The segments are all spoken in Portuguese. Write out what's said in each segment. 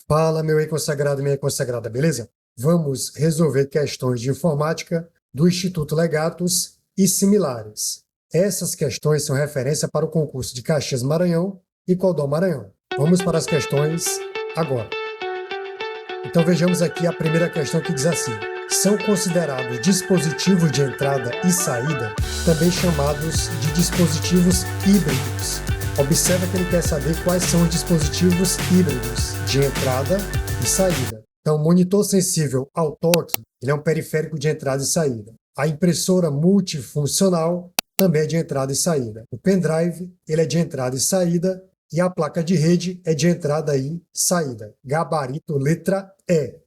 Fala, meu consagrado e minha consagrada, beleza? Vamos resolver questões de informática do Instituto Legatus e similares. Essas questões são referência para o concurso de Caxias Maranhão e Codó Maranhão. Vamos para as questões agora. Então vejamos aqui a primeira questão que diz assim: são considerados dispositivos de entrada e saída, também chamados de dispositivos híbridos. Observa que ele quer saber quais são os dispositivos híbridos de entrada e saída. Então, o monitor sensível ao toque, ele é um periférico de entrada e saída. A impressora multifuncional também é de entrada e saída. O pendrive, ele é de entrada e saída. E a placa de rede é de entrada e saída. Gabarito, letra E.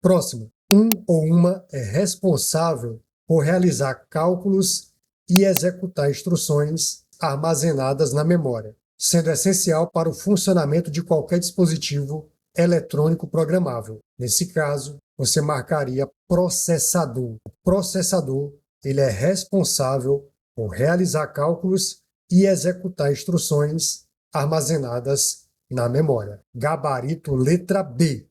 Próximo. Um ou uma é responsável por realizar cálculos e executar instruções armazenadas na memória, sendo essencial para o funcionamento de qualquer dispositivo eletrônico programável. Nesse caso, você marcaria processador. O processador, ele é responsável por realizar cálculos e executar instruções armazenadas na memória. Gabarito, letra B.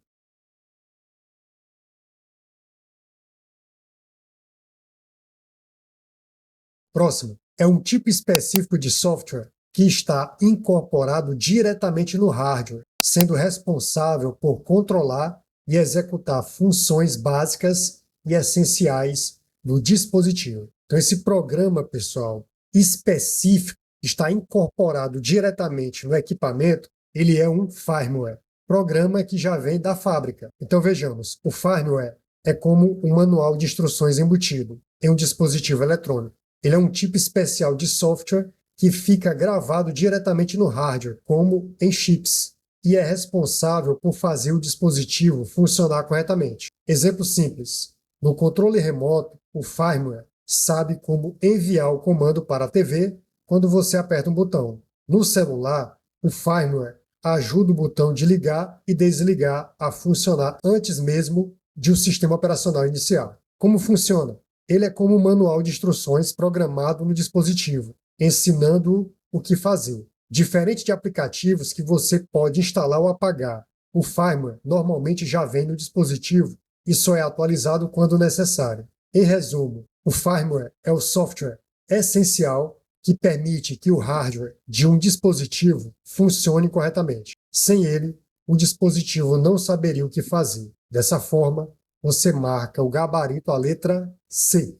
Próximo. É um tipo específico de software que está incorporado diretamente no hardware, sendo responsável por controlar e executar funções básicas e essenciais do dispositivo. Então, esse programa, pessoal, específico, está incorporado diretamente no equipamento, ele é um firmware, programa que já vem da fábrica. Então, vejamos, o firmware é como um manual de instruções embutido em um dispositivo eletrônico. Ele é um tipo especial de software que fica gravado diretamente no hardware, como em chips, e é responsável por fazer o dispositivo funcionar corretamente. Exemplo simples: no controle remoto, o firmware sabe como enviar o comando para a TV quando você aperta um botão. No celular, o firmware ajuda o botão de ligar e desligar a funcionar antes mesmo de o sistema operacional iniciar. Como funciona? Ele é como um manual de instruções programado no dispositivo, ensinando o que fazer. Diferente de aplicativos que você pode instalar ou apagar, o firmware normalmente já vem no dispositivo e só é atualizado quando necessário. Em resumo, o firmware é o software essencial que permite que o hardware de um dispositivo funcione corretamente. Sem ele, o dispositivo não saberia o que fazer. Dessa forma, você marca o gabarito, a letra C.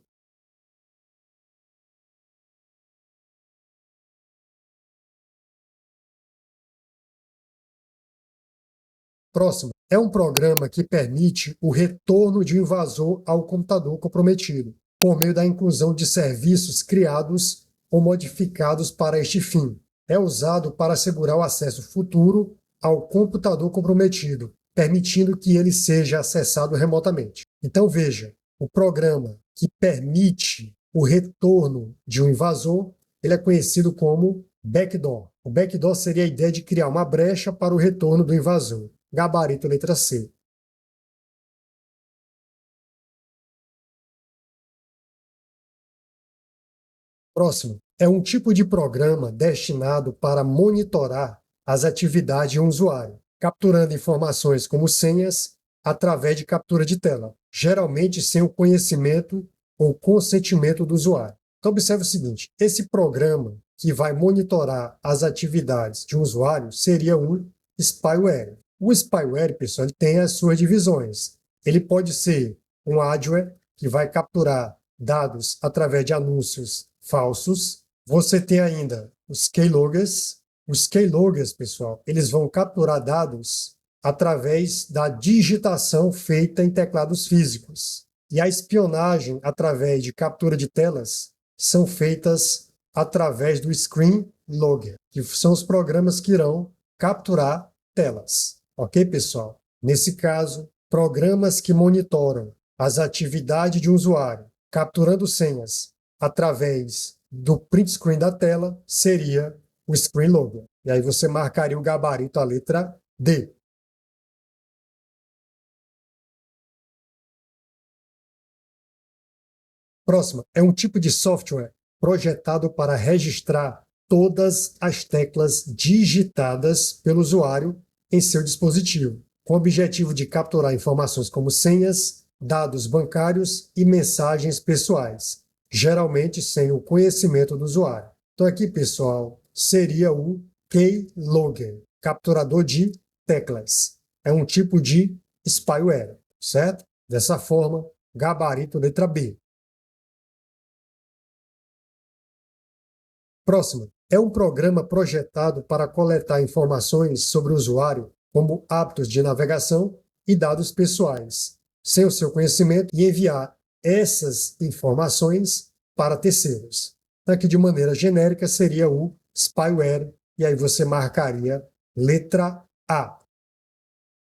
Próximo. É um programa que permite o retorno de um invasor ao computador comprometido, por meio da inclusão de serviços criados ou modificados para este fim. É usado para assegurar o acesso futuro ao computador comprometido, permitindo que ele seja acessado remotamente. Então veja, o programa que permite o retorno de um invasor, ele é conhecido como backdoor. O backdoor seria a ideia de criar uma brecha para o retorno do invasor. Gabarito, letra C. Próximo. É um tipo de programa destinado para monitorar as atividades de um usuário, capturando informações como senhas através de captura de tela, geralmente sem o conhecimento ou consentimento do usuário. Então, observe o seguinte: esse programa que vai monitorar as atividades de um usuário seria um spyware. O spyware, pessoal, ele tem as suas divisões. Ele pode ser um adware, que vai capturar dados através de anúncios falsos. Você tem ainda os keyloggers. Os keyloggers, pessoal, eles vão capturar dados através da digitação feita em teclados físicos. E a espionagem através de captura de telas são feitas através do screen logger, que são os programas que irão capturar telas. Ok, pessoal? Nesse caso, programas que monitoram as atividades de um usuário, capturando senhas através do print screen da tela, seria o screen logger. E aí você marcaria o gabarito, a letra D. Próxima, é um tipo de software projetado para registrar todas as teclas digitadas pelo usuário em seu dispositivo, com o objetivo de capturar informações como senhas, dados bancários e mensagens pessoais, geralmente sem o conhecimento do usuário. Então aqui, pessoal, seria o keylogger, capturador de teclas. É um tipo de spyware, certo? Dessa forma, gabarito letra B. Próximo. É um programa projetado para coletar informações sobre o usuário, como hábitos de navegação e dados pessoais, sem o seu conhecimento, e enviar essas informações para terceiros. Aqui, de maneira genérica, seria o spyware, e aí você marcaria letra A.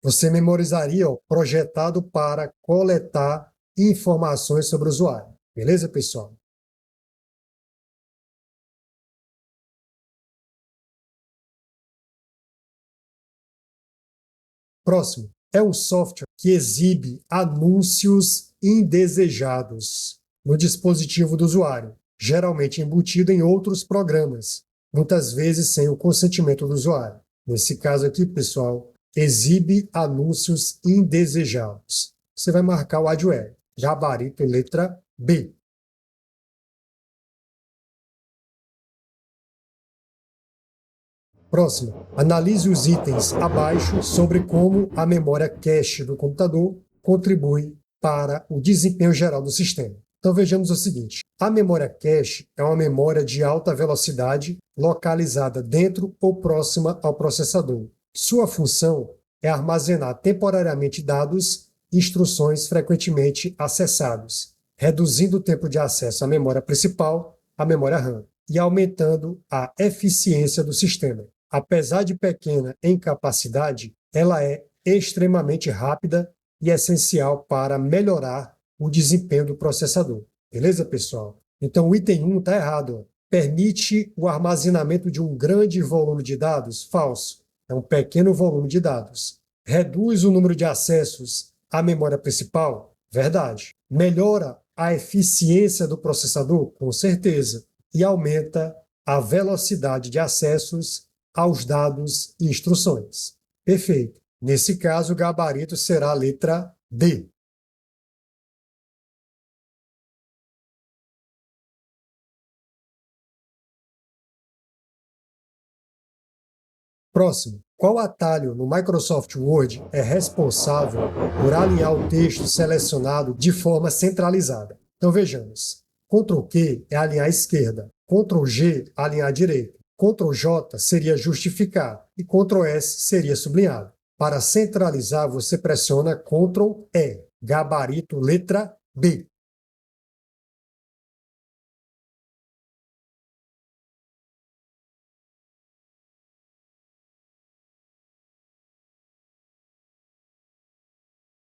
Você memorizaria, projetado para coletar informações sobre o usuário. Beleza, pessoal? Próximo. É um software que exibe anúncios indesejados no dispositivo do usuário, geralmente embutido em outros programas, muitas vezes sem o consentimento do usuário. Nesse caso aqui, pessoal, exibe anúncios indesejados. Você vai marcar o adware, gabarito letra B. Próximo, analise os itens abaixo sobre como a memória cache do computador contribui para o desempenho geral do sistema. Então vejamos o seguinte, a memória cache é uma memória de alta velocidade localizada dentro ou próxima ao processador. Sua função é armazenar temporariamente dados e instruções frequentemente acessados, reduzindo o tempo de acesso à memória principal, à memória RAM, e aumentando a eficiência do sistema. Apesar de pequena em capacidade, ela é extremamente rápida e essencial para melhorar o desempenho do processador. Beleza, pessoal? Então, o item 1 está errado. Permite o armazenamento de um grande volume de dados? Falso. É um pequeno volume de dados. Reduz o número de acessos à memória principal? Verdade. Melhora a eficiência do processador? Com certeza. E aumenta a velocidade de acessos aos dados e instruções. Perfeito. Nesse caso, o gabarito será a letra D. Próximo. Qual atalho no Microsoft Word é responsável por alinhar o texto selecionado de forma centralizada? Então vejamos. Ctrl Q é alinhar à esquerda. Ctrl G, alinhar à direita. Ctrl J seria justificar e Ctrl S seria sublinhado. Para centralizar, você pressiona Ctrl E, gabarito letra B.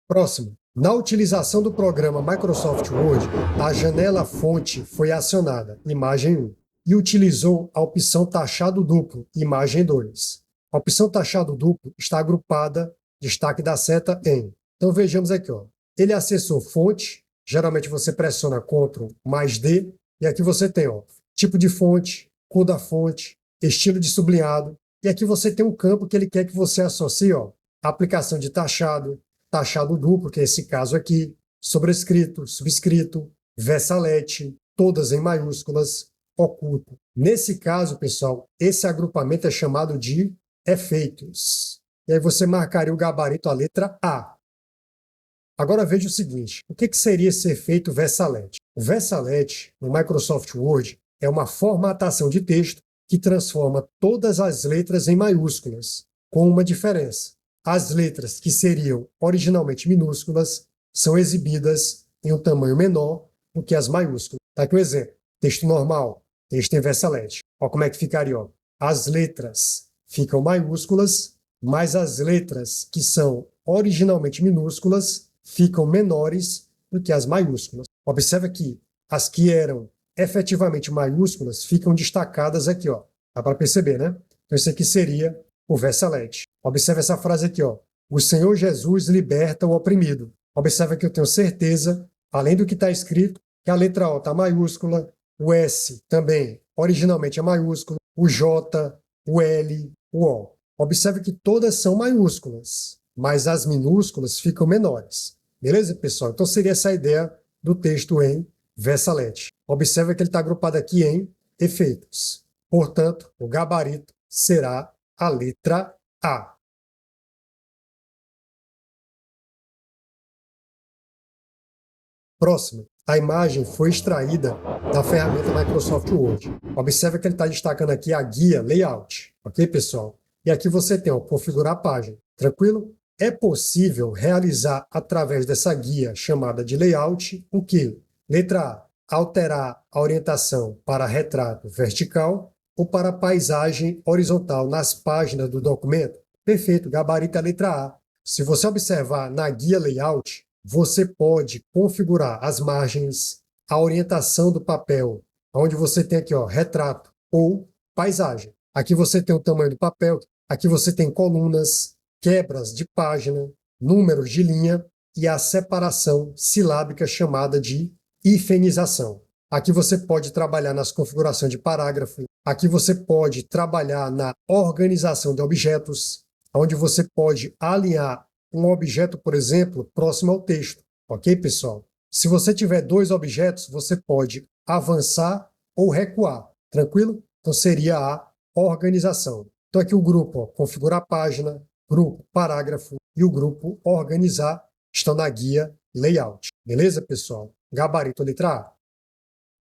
Próximo. Na utilização do programa Microsoft Word, a janela fonte foi acionada, imagem 1, e utilizou a opção taxado duplo, imagem 2. A opção taxado duplo está agrupada, destaque da seta em. Então vejamos aqui, ele acessou fonte, geralmente você pressiona Ctrl mais D, e aqui você tem tipo de fonte, cor da fonte, estilo de sublinhado, e aqui você tem um campo que ele quer que você associe, aplicação de taxado duplo, que é esse caso aqui, sobrescrito, subscrito, versalete, todas em maiúsculas, oculto. Nesse caso, pessoal, esse agrupamento é chamado de efeitos. E aí você marcaria o gabarito a letra A. Agora veja o seguinte, o que seria esse efeito versalete? O versalete, no Microsoft Word, é uma formatação de texto que transforma todas as letras em maiúsculas, com uma diferença. As letras que seriam originalmente minúsculas são exibidas em um tamanho menor do que as maiúsculas. Tá aqui um exemplo. Texto normal, texto em versalete. Olha como é que ficaria. As letras ficam maiúsculas, mas as letras que são originalmente minúsculas ficam menores do que as maiúsculas. Observe que as que eram efetivamente maiúsculas ficam destacadas aqui. Dá para perceber, né? Então isso aqui seria o versalete. Observe essa frase aqui, O Senhor Jesus liberta o oprimido. Observe que eu tenho certeza, além do que está escrito, que a letra O está maiúscula, o S também originalmente é maiúsculo, o J, o L, o O. Observe que todas são maiúsculas, mas as minúsculas ficam menores. Beleza, pessoal? Então seria essa a ideia do texto em Versalete. Observe que ele está agrupado aqui em efeitos. Portanto, o gabarito será a letra A. Próximo. A imagem foi extraída da ferramenta Microsoft Word. Observe que ele está destacando aqui a guia Layout. Ok, pessoal? E aqui você tem, configurar a página. Tranquilo? É possível realizar através dessa guia chamada de Layout o quê? Letra A. Alterar a orientação para retrato vertical ou para paisagem horizontal nas páginas do documento. Perfeito, gabarito é a letra A. Se você observar na guia Layout, você pode configurar as margens, a orientação do papel, onde você tem aqui, retrato ou paisagem. Aqui você tem o tamanho do papel, aqui você tem colunas, quebras de página, números de linha e a separação silábica chamada de hifenização. Aqui você pode trabalhar nas configurações de parágrafo, aqui você pode trabalhar na organização de objetos, onde você pode alinhar um objeto, por exemplo, próximo ao texto. Ok, pessoal? Se você tiver dois objetos, você pode avançar ou recuar. Tranquilo? Então seria a organização. Então aqui o grupo, configurar a página, grupo parágrafo e o grupo organizar estão na guia Layout. Beleza, pessoal? Gabarito letra A.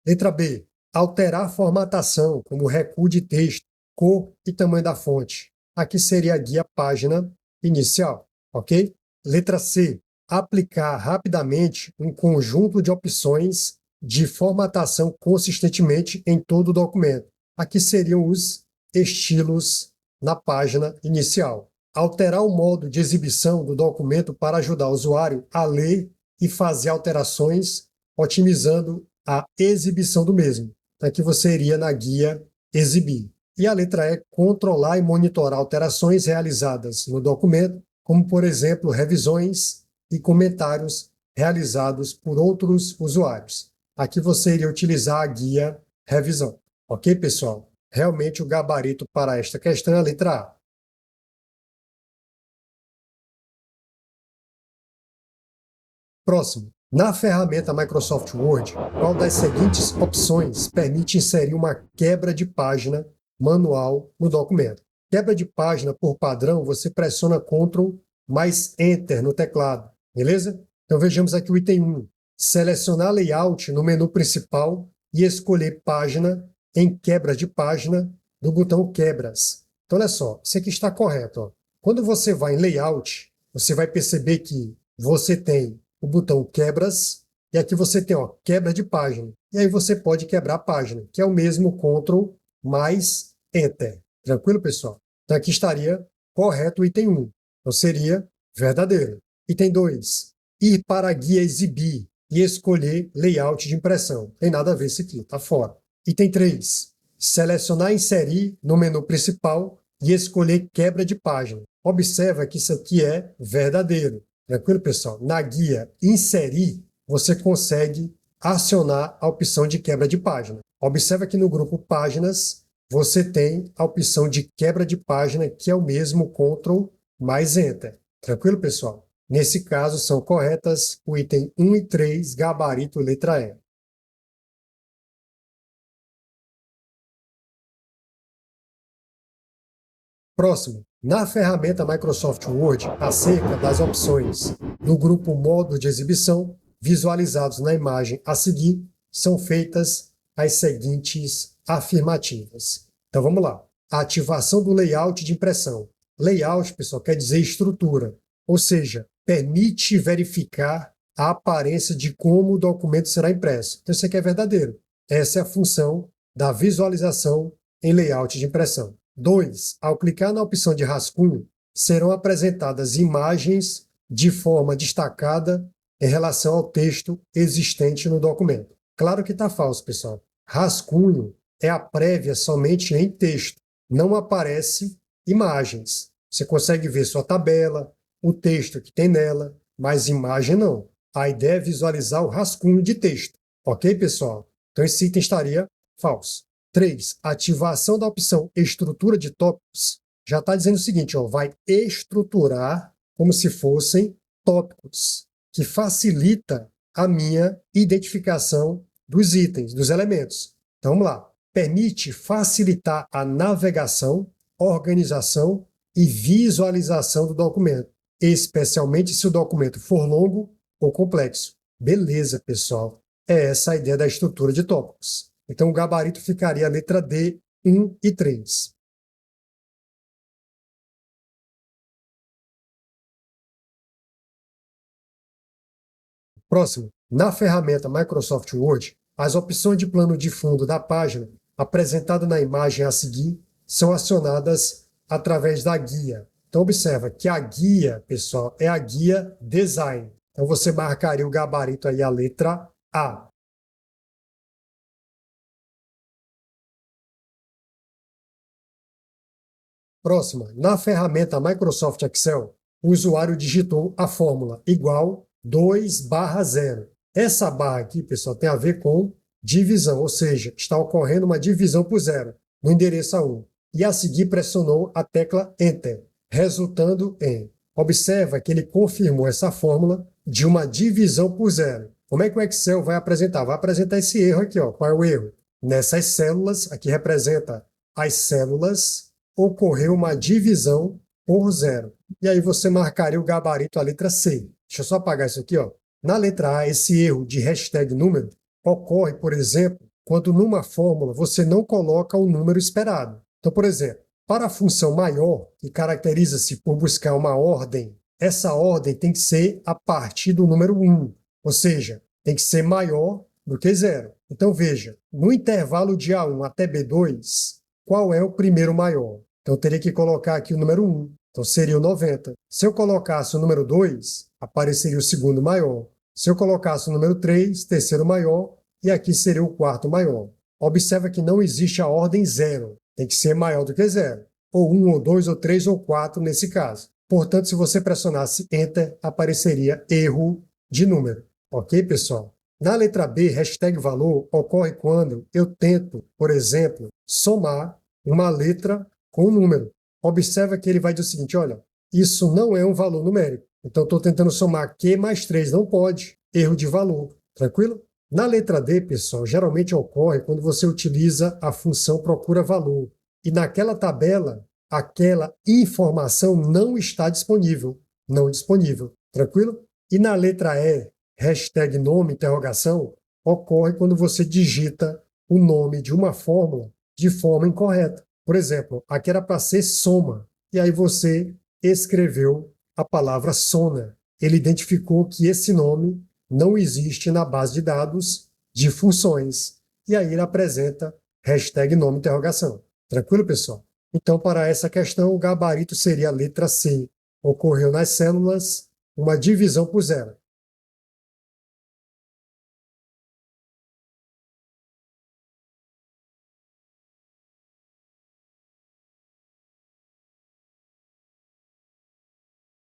Letra B. Alterar formatação, como recuo de texto, cor e tamanho da fonte. Aqui seria a guia página inicial. Ok? Letra C. Aplicar rapidamente um conjunto de opções de formatação consistentemente em todo o documento. Aqui seriam os estilos na página inicial. Alterar o modo de exibição do documento para ajudar o usuário a ler e fazer alterações, otimizando a exibição do mesmo. Aqui você iria na guia Exibir. E a letra E. Controlar e monitorar alterações realizadas no documento, como, por exemplo, revisões e comentários realizados por outros usuários. Aqui você iria utilizar a guia Revisão. Ok, pessoal? Realmente o gabarito para esta questão é a letra A. Próximo. Na ferramenta Microsoft Word, qual das seguintes opções permite inserir uma quebra de página manual no documento? Quebra de página por padrão, você pressiona Ctrl mais Enter no teclado, beleza? Então vejamos aqui o item 1. Selecionar Layout no menu principal e escolher Página em quebra de página do botão Quebras. Então olha só, isso aqui está correto. Ó. Quando você vai em Layout, você vai perceber que você tem o botão Quebras, e aqui você tem quebra de página. E aí você pode quebrar a página, que é o mesmo Ctrl mais Enter. Tranquilo, pessoal? Então aqui estaria correto o item 1. Então seria verdadeiro. Item 2. Ir para a guia Exibir e escolher layout de impressão. Tem nada a ver isso aqui, está fora. Item 3. Selecionar e inserir no menu principal e escolher quebra de página. Observa que isso aqui é verdadeiro. Tranquilo, pessoal? Na guia Inserir, você consegue acionar a opção de quebra de página. Observa que no grupo Páginas, você tem a opção de quebra de página, que é o mesmo Ctrl mais Enter. Tranquilo, pessoal? Nesse caso, são corretas o item 1 e 3, gabarito letra E. Próximo. Na ferramenta Microsoft Word, acerca das opções do grupo Modo de Exibição, visualizados na imagem a seguir, são feitas as seguintes afirmativas. Então vamos lá. A ativação do layout de impressão. Layout, pessoal, quer dizer estrutura, ou seja, permite verificar a aparência de como o documento será impresso. Então isso aqui é verdadeiro. Essa é a função da visualização em layout de impressão. 2. Ao clicar na opção de rascunho, serão apresentadas imagens de forma destacada em relação ao texto existente no documento. Claro que está falso, pessoal. Rascunho é a prévia somente em texto. Não aparece imagens. Você consegue ver sua tabela, o texto que tem nela, mas imagem não. A ideia é visualizar o rascunho de texto. Ok, pessoal? Então esse item estaria falso. 3. Ativação da opção estrutura de tópicos já está dizendo o seguinte, ó, vai estruturar como se fossem tópicos, que facilita a minha identificação dos itens, dos elementos. Então vamos lá. Permite facilitar a navegação, organização e visualização do documento, especialmente se o documento for longo ou complexo. Beleza, pessoal. É essa a ideia da estrutura de tópicos. Então o gabarito ficaria a letra D, 1 e 3. Próximo. Na ferramenta Microsoft Word, as opções de plano de fundo da página, apresentada na imagem a seguir, são acionadas através da guia. Então, observa que a guia, pessoal, é a guia Design. Então, você marcaria o gabarito aí, a letra A. Próxima. Na ferramenta Microsoft Excel, o usuário digitou a fórmula igual 2/0. Essa barra aqui, pessoal, tem a ver com divisão, ou seja, está ocorrendo uma divisão por zero no endereço A1. E a seguir pressionou a tecla Enter, resultando em... Observa que ele confirmou essa fórmula de uma divisão por zero. Como é que o Excel vai apresentar? Vai apresentar esse erro aqui, ó. Qual é o erro? Nessas células, aqui representa as células, ocorreu uma divisão por zero. E aí você marcaria o gabarito, a letra C. Deixa eu só apagar isso aqui, ó. Na letra A, esse erro de hashtag número ocorre, por exemplo, quando numa fórmula você não coloca o número esperado. Então, por exemplo, para a função maior, que caracteriza-se por buscar uma ordem, essa ordem tem que ser a partir do número 1, ou seja, tem que ser maior do que 0. Então, veja, no intervalo de A1 até B2, qual é o primeiro maior? Então, eu teria que colocar aqui o número 1. Então, seria o 90. Se eu colocasse o número 2, apareceria o segundo maior. Se eu colocasse o número 3, terceiro maior, e aqui seria o quarto maior. Observa que não existe a ordem 0. Tem que ser maior do que 0. Ou 1, ou 2, ou 3, ou 4 nesse caso. Portanto, se você pressionasse Enter, apareceria erro de número. Ok, pessoal? Na letra B, hashtag valor ocorre quando eu tento, por exemplo, somar uma letra com um número. Observa que ele vai dizer o seguinte, olha, isso não é um valor numérico. Então, estou tentando somar Q mais 3, não pode. Erro de valor. Tranquilo? Na letra D, pessoal, geralmente ocorre quando você utiliza a função procura valor. E naquela tabela, aquela informação não está disponível. Não disponível. Tranquilo? E na letra E, hashtag nome, interrogação, ocorre quando você digita o nome de uma fórmula de forma incorreta. Por exemplo, aqui era para ser soma. E aí você escreveu a palavra sona. Ele identificou que esse nome não existe na base de dados de funções. E aí ele apresenta hashtag nome interrogação. Tranquilo, pessoal? Então, para essa questão, o gabarito seria a letra C. Ocorreu nas células uma divisão por zero.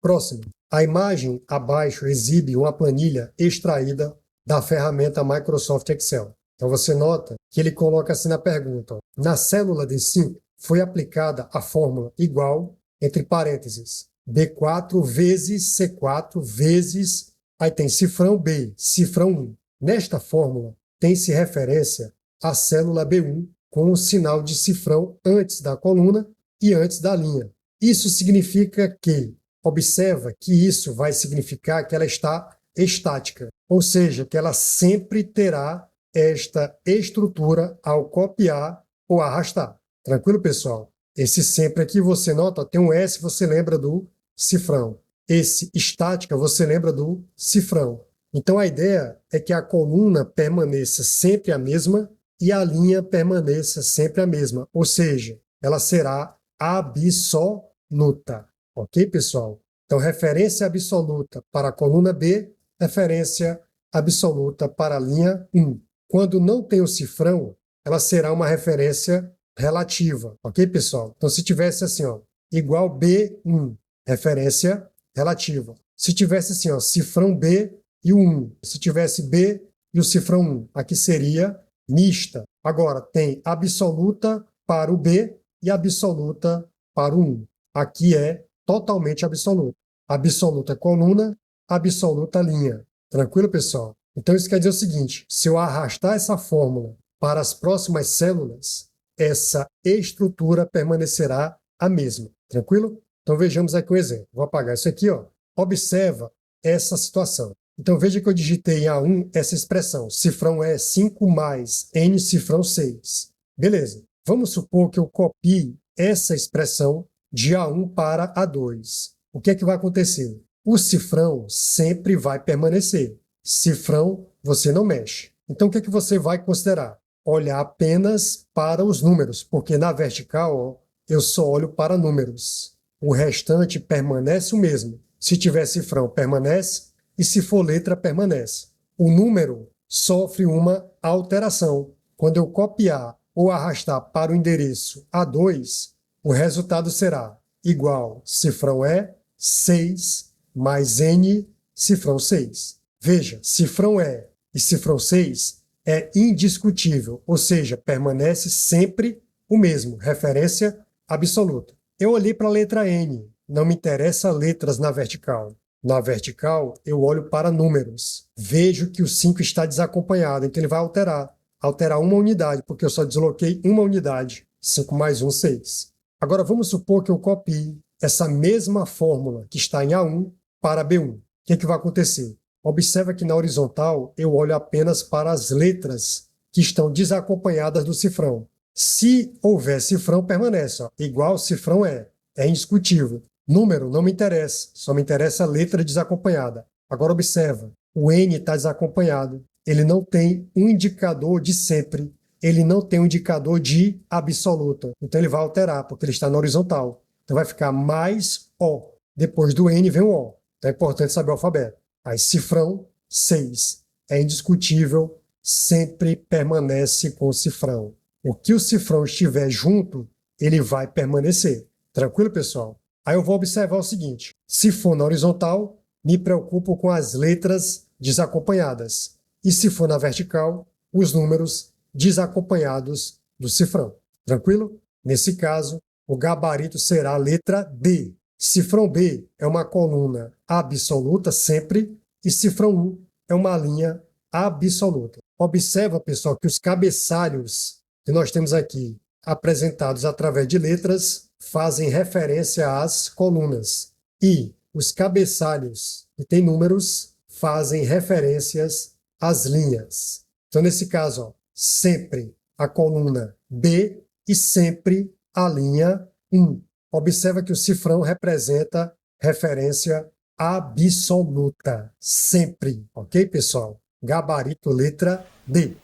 Próximo. A imagem abaixo exibe uma planilha extraída da ferramenta Microsoft Excel. Então você nota que ele coloca assim na pergunta, ó, na célula D5 foi aplicada a fórmula igual, entre parênteses, B4 vezes C4 vezes, aí tem cifrão B, cifrão 1. Nesta fórmula tem-se referência à célula B1 com o sinal de cifrão antes da coluna e antes da linha. Isso significa que observa que isso vai significar que ela está estática, ou seja, que ela sempre terá esta estrutura ao copiar ou arrastar. Tranquilo, pessoal? Esse sempre aqui você nota, tem um S, você lembra do cifrão. Esse estática, você lembra do cifrão. Então a ideia é que a coluna permaneça sempre a mesma e a linha permaneça sempre a mesma, ou seja, ela será absoluta. Ok, pessoal? Então, referência absoluta para a coluna B, referência absoluta para a linha 1. Quando não tem o cifrão, ela será uma referência relativa. Ok, pessoal? Então, se tivesse assim, ó, igual B1, referência relativa. Se tivesse assim, ó, cifrão B e o 1. Se tivesse B e o cifrão 1, aqui seria mista. Agora, tem absoluta para o B e absoluta para o 1. Aqui é totalmente absoluta. Absoluta coluna, absoluta linha. Tranquilo, pessoal? Então, isso quer dizer o seguinte: se eu arrastar essa fórmula para as próximas células, essa estrutura permanecerá a mesma. Tranquilo? Então, vejamos aqui um exemplo. Vou apagar isso aqui, ó. Observa essa situação. Então, veja que eu digitei em A1 essa expressão. Cifrão é 5 mais N cifrão 6. Beleza. Vamos supor que eu copie essa expressão de A1 para A2. O que é que vai acontecer? O cifrão sempre vai permanecer. Cifrão, você não mexe. Então, o que é que você vai considerar? Olhar apenas para os números, porque na vertical, ó, eu só olho para números. O restante permanece o mesmo. Se tiver cifrão, permanece, e se for letra, permanece. O número sofre uma alteração. Quando eu copiar ou arrastar para o endereço A2, o resultado será igual, cifrão é 6 mais N cifrão 6. Veja, cifrão é e cifrão 6 é indiscutível, ou seja, permanece sempre o mesmo, referência absoluta. Eu olhei para a letra N, não me interessa letras na vertical. Na vertical, eu olho para números. Vejo que o 5 está desacompanhado, então ele vai alterar uma unidade, porque eu só desloquei uma unidade. 5 mais 1, 6. Agora vamos supor que eu copie essa mesma fórmula que está em A1 para B1. O que é que vai acontecer? Observa que na horizontal eu olho apenas para as letras que estão desacompanhadas do cifrão. Se houver cifrão, permanece. Ó. Igual cifrão é indiscutível. Número não me interessa, só me interessa a letra desacompanhada. Agora observa, o N está desacompanhado. Ele não tem um indicador de sempre. Ele não tem um indicador de absoluta. Então ele vai alterar, porque ele está na horizontal. Então vai ficar mais O. Depois do N vem o O. Então é importante saber o alfabeto. Aí cifrão, 6. É indiscutível, sempre permanece com o cifrão. O que o cifrão estiver junto, ele vai permanecer. Tranquilo, pessoal? Aí eu vou observar o seguinte: se for na horizontal, me preocupo com as letras desacompanhadas. E se for na vertical, os números desacompanhados do cifrão. Tranquilo? Nesse caso, o gabarito será a letra D. Cifrão B é uma coluna absoluta sempre e cifrão 1 é uma linha absoluta. Observa, pessoal, que os cabeçalhos que nós temos aqui apresentados através de letras fazem referência às colunas. E os cabeçalhos que têm números fazem referências às linhas. Então, nesse caso, ó, sempre a coluna B e sempre a linha 1. Observa que o cifrão representa referência absoluta. Sempre. Ok, pessoal? Gabarito letra D.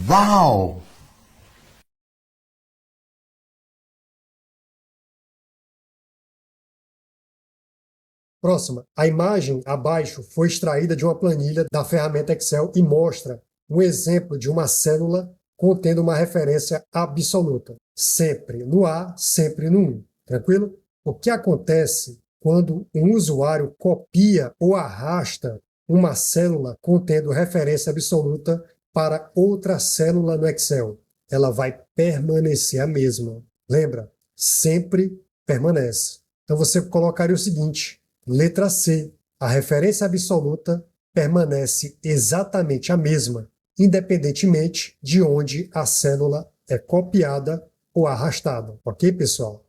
Uau! Próxima. A imagem abaixo foi extraída de uma planilha da ferramenta Excel e mostra um exemplo de uma célula contendo uma referência absoluta. Sempre no A, sempre no 1. Tranquilo? O que acontece quando um usuário copia ou arrasta uma célula contendo referência absoluta para outra célula no Excel? Ela vai permanecer a mesma. Lembra? Sempre permanece. Então você colocaria o seguinte: letra C. A referência absoluta permanece exatamente a mesma, independentemente de onde a célula é copiada ou arrastada. Ok, pessoal?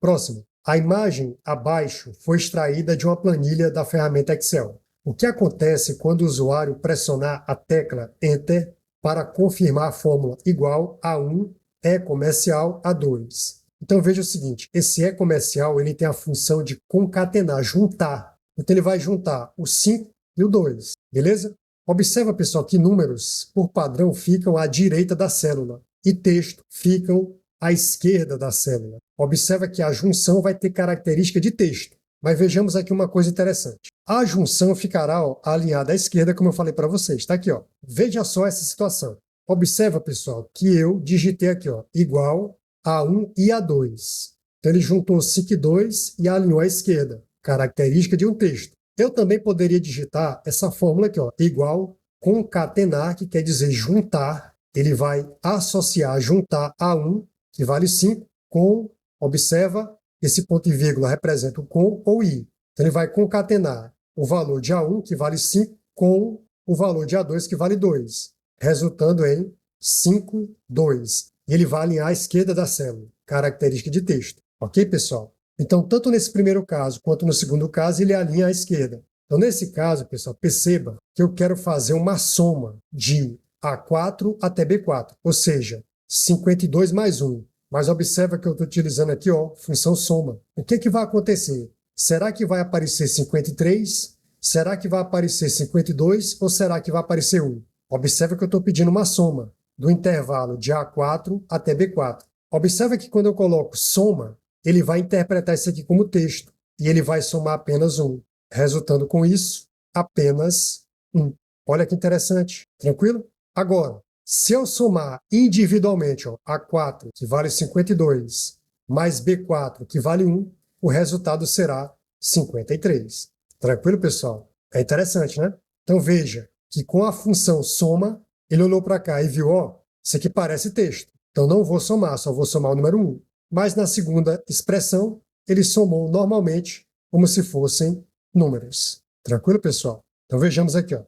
Próximo. A imagem abaixo foi extraída de uma planilha da ferramenta Excel. O que acontece quando o usuário pressionar a tecla Enter para confirmar a fórmula igual a 1 é comercial a 2? Então veja o seguinte, esse é comercial ele tem a função de concatenar, juntar. Então ele vai juntar o 5 e o 2, beleza? Observa, pessoal, que números, por padrão, ficam à direita da célula e texto ficam à esquerda da célula. Observa que a junção vai ter característica de texto. Mas vejamos aqui uma coisa interessante. A junção ficará, ó, alinhada à esquerda, como eu falei para vocês. Está aqui, ó. Veja só essa situação. Observa, pessoal, que eu digitei aqui, ó, igual a 1 e a 2. Então ele juntou 5 e 2 e alinhou à esquerda. Característica de um texto. Eu também poderia digitar essa fórmula aqui, ó, igual concatenar, que quer dizer juntar. Ele vai associar, juntar A1, que vale 5, com, observa, esse ponto e vírgula representa o com ou i. Então ele vai concatenar o valor de A1, que vale 5, com o valor de A2, que vale 2, resultando em 5, 2. E ele vai alinhar à esquerda da célula, característica de texto. Ok, pessoal? Então, tanto nesse primeiro caso quanto no segundo caso, ele alinha à esquerda. Então, nesse caso, pessoal, perceba que eu quero fazer uma soma de A4 até B4, ou seja, 52 mais 1. Mas observa que eu estou utilizando aqui, ó, função soma. O que vai acontecer? Será que vai aparecer 53? Será que vai aparecer 52? Ou será que vai aparecer 1? Observa que eu estou pedindo uma soma do intervalo de A4 até B4. Observa que quando eu coloco soma, ele vai interpretar isso aqui como texto, e ele vai somar apenas 1, resultando com isso apenas 1. Olha que interessante, tranquilo? Agora, se eu somar individualmente, ó, A4, que vale 52, mais B4, que vale 1, o resultado será 53. Tranquilo, pessoal? É interessante, né? Então veja que com a função soma, ele olhou para cá e viu, ó, isso aqui parece texto. Então não vou somar, só vou somar o número 1. Mas na segunda expressão, ele somou normalmente como se fossem números. Tranquilo, pessoal? Então vejamos aqui, ó.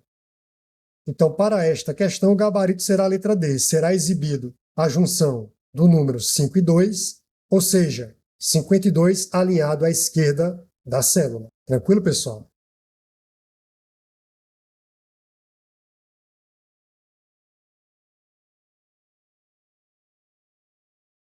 Então, para esta questão, o gabarito será a letra D. Será exibido a junção do número 5 e 2, ou seja, 52 alinhado à esquerda da célula. Tranquilo, pessoal?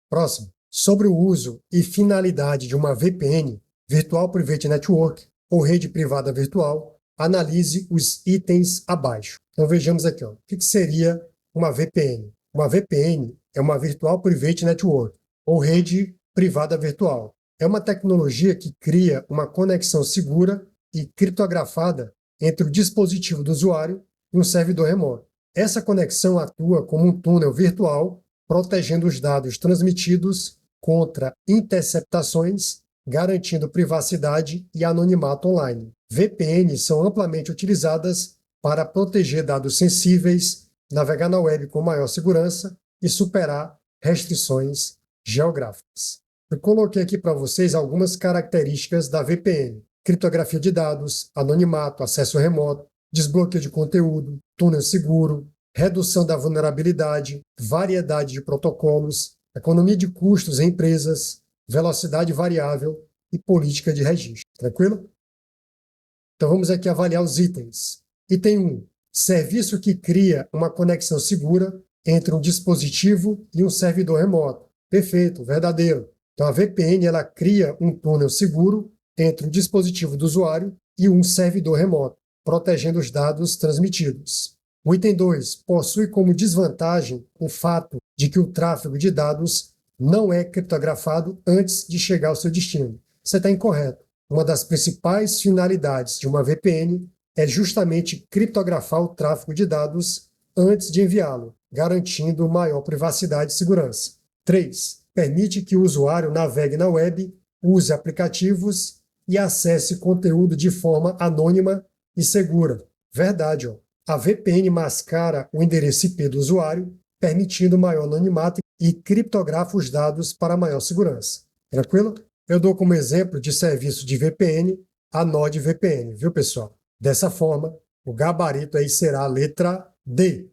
Próximo. Sobre o uso e finalidade de uma VPN, Virtual Private Network, ou rede privada virtual, analise os itens abaixo. Então vejamos aqui, ó, o que seria uma VPN? Uma VPN é uma Virtual Private Network, ou rede privada virtual. É uma tecnologia que cria uma conexão segura e criptografada entre o dispositivo do usuário e um servidor remoto. Essa conexão atua como um túnel virtual, protegendo os dados transmitidos contra interceptações, garantindo privacidade e anonimato online. VPNs são amplamente utilizadas para proteger dados sensíveis, navegar na web com maior segurança e superar restrições geográficas. Eu coloquei aqui para vocês algumas características da VPN: criptografia de dados, anonimato, acesso remoto, desbloqueio de conteúdo, túnel seguro, redução da vulnerabilidade, variedade de protocolos, economia de custos em empresas, velocidade variável e política de registro. Tranquilo? Então vamos aqui avaliar os itens. Item 1. Serviço que cria uma conexão segura entre um dispositivo e um servidor remoto. Perfeito, verdadeiro. Então a VPN ela cria um túnel seguro entre o dispositivo do usuário e um servidor remoto, protegendo os dados transmitidos. O item 2 possui como desvantagem o fato de que o tráfego de dados não é criptografado antes de chegar ao seu destino. Você está incorreto. Uma das principais finalidades de uma VPN é justamente criptografar o tráfego de dados antes de enviá-lo, garantindo maior privacidade e segurança. 3. Permite que o usuário navegue na web, use aplicativos e acesse conteúdo de forma anônima e segura. Verdade, ó. A VPN mascara o endereço IP do usuário, permitindo maior anonimato e criptografa os dados para maior segurança. Tranquilo? Eu dou como exemplo de serviço de VPN a NordVPN, viu, pessoal? Dessa forma, o gabarito aí será a letra D.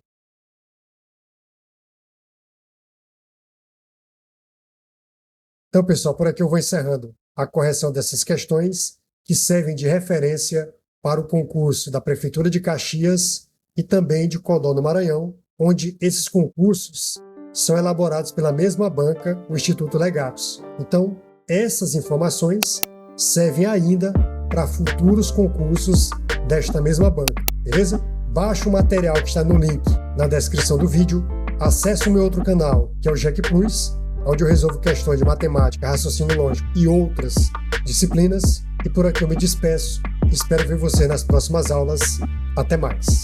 Então, pessoal, por aqui eu vou encerrando a correção dessas questões que servem de referência para o concurso da Prefeitura de Caxias e também de Codó, no Maranhão, onde esses concursos são elaborados pela mesma banca, o Instituto Legatos. Então, essas informações servem ainda para futuros concursos desta mesma banca, beleza? Baixe o material que está no link na descrição do vídeo, acesse o meu outro canal, que é o GEC Plus, onde eu resolvo questões de matemática, raciocínio lógico e outras disciplinas. E por aqui eu me despeço. Espero ver você nas próximas aulas. Até mais!